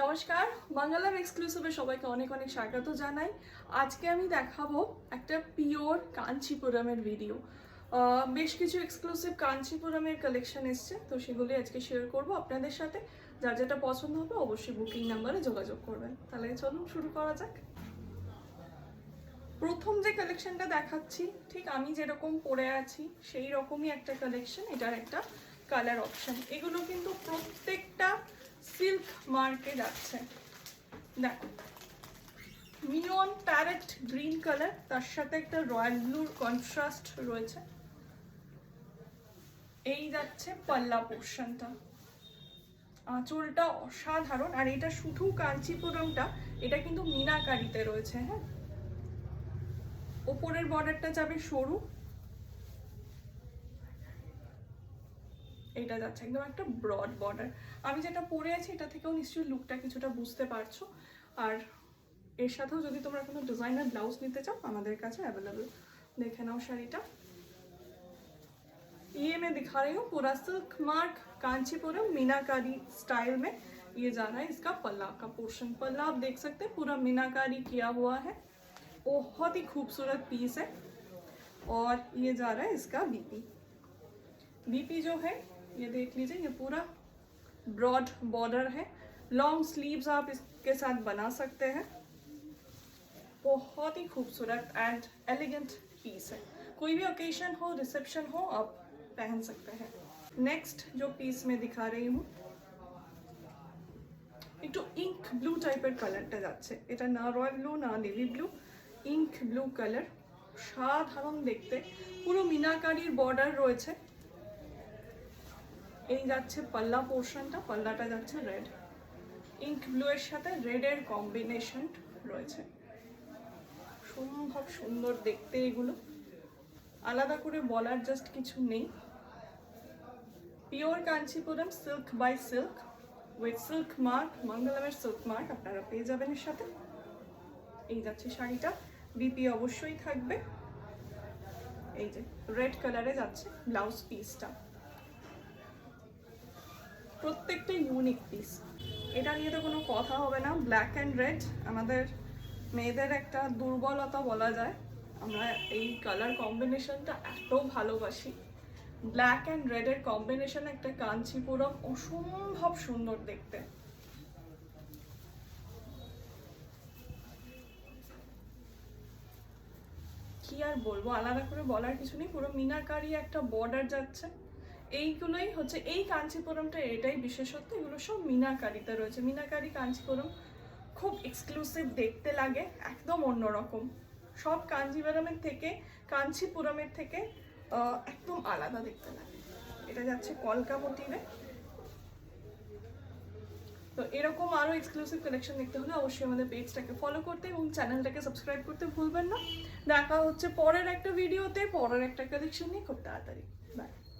নমস্কার, বাংলা এক্সক্লুসিভে সবাইকে অনেক অনেক স্বাগত জানাই। আজকে আমি দেখাবো একটা পিওর কাঞ্চিপুরমের ভিডিও। বেশ কিছু এক্সক্লুসিভ কাঞ্চিপুরমের কালেকশন এসছে, তো সেগুলি আজকে শেয়ার করব আপনাদের সাথে। যার যেটা পছন্দ হবে অবশ্যই বুকিং নাম্বারে যোগাযোগ করবেন। তাহলে চলুন শুরু করা যাক। প্রথম যে কালেকশনটা দেখাচ্ছি, ঠিক আমি যেরকম পরে আছি সেই রকমই একটা কালেকশন। এটার একটা কালার অপশন, এগুলো কিন্তু প্রত্যেকটা সিল্ক মার্কে যাচ্ছে। দেখো, নিয়ন প্যারেট গ্রিন কালার, তার সাথে একটা রয়্যাল ব্লুর কন্ট্রাস্ট রয়েছে। এই যাচ্ছে পাল্লা পোর্শনটা, আঁচলটা অসাধারণ। আর এটা শুধু কাঞ্চিপুরমটা, এটা কিন্তু মিনাকারিতে রয়েছে। হ্যাঁ, ওপরের বর্ডারটা যাবে সরু, এটা যাচ্ছে একদম একটা ব্রড বর্ডার। আমি যেটা পরে আছি এটা থেকেও নিশ্চয়ই লুকটা কিছুটা বুঝতে পারছো। আর এর সাথেও যদি তোমরা কোনো ডিজাইনার ব্লাউজ নিতে চাও আমাদের কাছে অ্যাভেলেবল। দেখে নাও শাড়িটা। ये मैं दिखा रही हूँ पूरा सिल्क मार्क कांचीपुरम मीनाकारी स्टाइल में। ये जा रहा है इसका पल्ला का पोर्शन। पल्ला आप देख सकते हैं पूरा मीनाकारी किया हुआ है, बहुत ही खूबसूरत पीस है। और ये जा रहा है इसका बीपी। बीपी जो है ये देख लीजिए, ये पूरा ब्रॉड बॉर्डर है। लॉन्ग स्लीव्स आप इसके साथ बना सकते हैं। बहुत ही खूबसूरत एंड एलिगेंट पीस है। कोई भी ओकेजन हो, रिसेप्शन हो, आप पहन सकते हैं। नेक्स्ट जो पीस मैं दिखा रही हूँ, একটু ইঙ্ক ব্লু টাইপের কালারটা যাচ্ছে। এটা না রয়্যাল ব্লু না navy blue, ink blue colour, সাধারণ দেখতে। পুরো মিনাকারির বর্ডার রয়েছে। এই যাচ্ছে পাল্লা পোর্শনটা, পাল্লাটা যাচ্ছে রেড, ইঙ্ক ব্লু এর সাথে রেড এর কম্বিনেশন রয়েছে। সম্ভব সুন্দর দেখতে এগুলো, আলাদা করে বলার জাস্ট কিছু নেই। Pure Kanchipuram silk by silk with silk mark, মঙ্গলমের সিল্ক মার্ক আপনারা পেয়ে যাবেন এর সাথে। এই যাচ্ছে শাড়িটা, বিপি অবশ্যই থাকবে। এই যে রেড কালারে যাচ্ছে ব্লাউজ পিসটা, প্রত্যেকটা ইউনিক পিস। এটা নিয়ে তো কোনো কথা হবে না। ব্ল্যাক অ্যান্ড রেড আমাদের মেয়েদের একটা দুর্বলতা বলা যায়। আমরা এই কালার কম্বিনেশনটা এত ভালোবাসি। ব্ল্যাক অ্যান্ড রেডের কম্বিনেশন একটা কাঞ্চিপুরম অসম্ভব সুন্দর দেখতে। কি আর বলবো, আলাদা করে বলার কিছু নেই। পুরো মিনাকারি একটা বর্ডার যাচ্ছে। এইগুলোই হচ্ছে এই কাঞ্চিপুরমটা, এটাই বিশেষত্ব। এগুলো সব মিনাকারিতে রয়েছে। মিনাকারি কাঞ্চিপুরম খুব এক্সক্লুসিভ দেখতে লাগে, একদম অন্যরকম। সব কাঞ্চিপুরমের থেকে একদম আলাদা দেখতে লাগে। এটা যাচ্ছে কলকা মোটিভে। তো এরকম আরও এক্সক্লুসিভ কালেকশন দেখতে হলে অবশ্যই আমাদের পেজটাকে ফলো করতে এবং চ্যানেলটাকে সাবস্ক্রাইব করতে ভুলবেন না। দেখা হচ্ছে পরের একটা ভিডিওতে, পরের একটা কালেকশন নিয়ে খুব তাড়াতাড়ি।